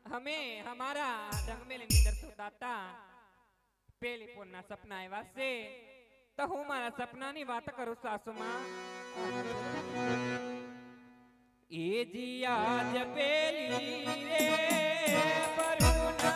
हमें हमारा रंगमेल नींदर सोता था पहली पूर्णा सपना आया से तो हूँ मारा सपना नी बात करूँ सासू माँ ये जी आज पहली रे परुना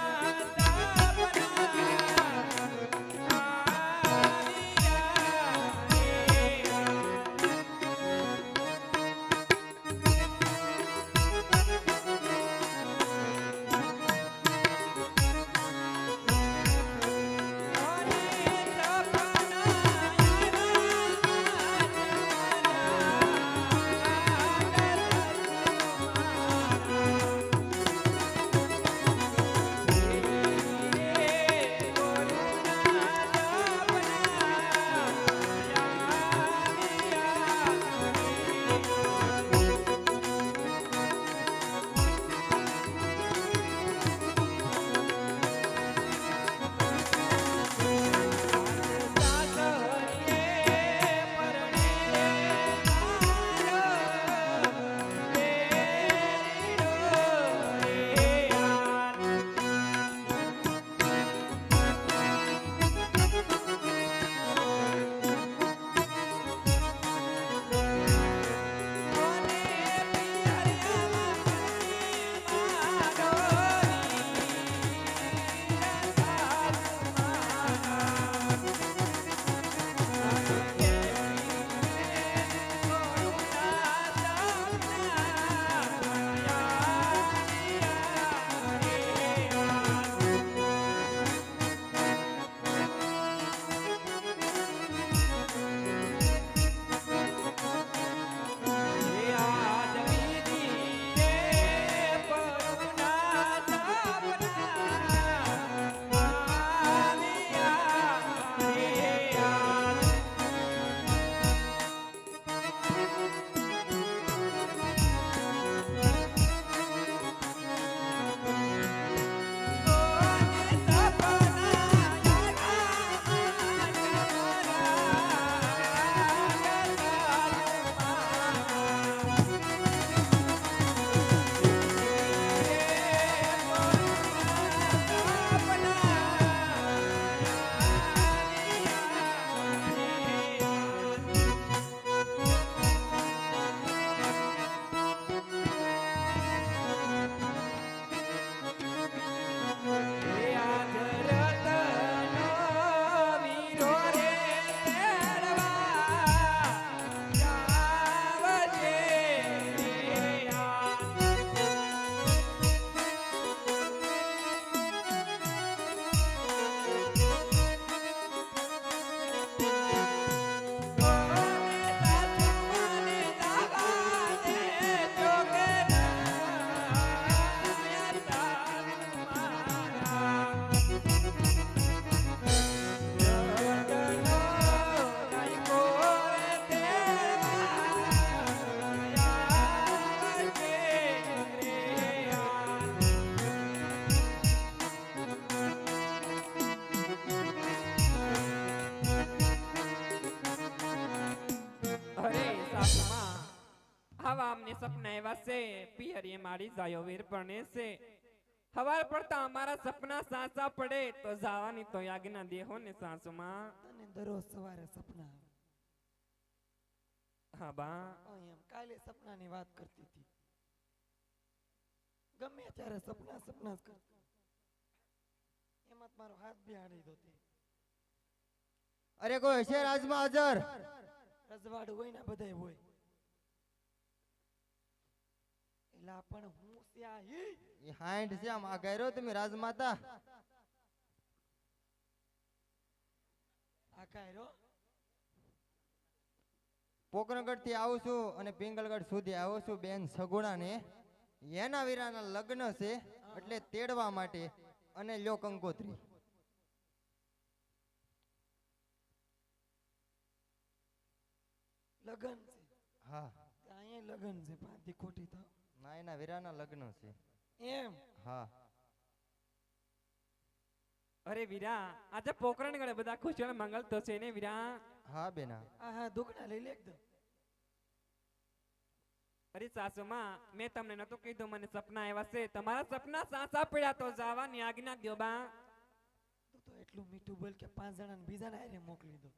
हवा हमने सपना एवा से पियरी मारी जायो वीर पड़ने से हवार पड़ता हमारा सपना सासा पड़े तो जावानी तो यागना दे हो ने सासू मां तने दररोज सवारे सपना હા બા એમ કાલે સપનાની વાત કરતી હતી ગમે ત્યારે સપના સપના જ કરતી એમાં મારો હાથ બી આડી દો તે અરે કોઈ હશે રાજમાં હાજર રજવાડું હોય ને બધાય હોય એલા પણ હું સ્યાહી એ હાઈન્ડ છે આમ આ ગયરો તમે રાજમાતા આ કાયરો પોકરણગઢ થી આવું છું અને પિંગલગઢ સુધી આવું છું બેન સગુણા ને એના વીરાના લગ્ન છે એટલે તેડવા માટે અને લ્યો કંકોત્રી લગન છે હા અહીંયા લગન છે પાંથી ખોટી થાવ ના એના વીરાના લગ્ન છે એમ હા અરે વીરા આજે પોકરણ ગળે બધા ખુશીઓને મંગલ તો છે ને વીરા હા બેના હા હા દુકડા લઈ લે એકદમ અરે સાસુમાં મેં તમને નતું કીધું મને સપના આવ્યા છે તમારા સપના સાચા પડ્યા તો જવાની આજ્ઞા દ્યો બા તું તો એટલું મીઠું બોલ કે 5 જણાને બીજાને હારે મોકલી દો.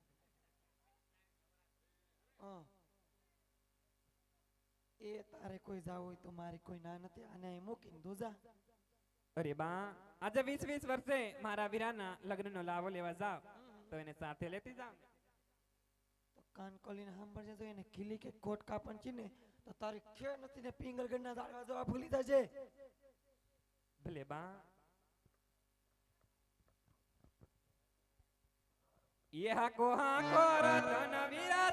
હા. એ તારે કોઈ જાવ હોય તો મારી કોઈ ના નથી, આને અહીં મૂકીને તું જા. અરે બા આજે 20 વર્ષે મારા વીરાના લગ્નનો લાવો લેવા જાવ તો એને સાથે લેતી જાવ ને. તો કાન ખોલીને સાંભળજે, તો એને ખીલી કે કોટ કાપણ છે ને તો તારી ખે નથી ને પિંગલગઢના ઝાડવા જવા ભૂલી જજે. ભલે બા. એ હાકો હાકો રતન વીરા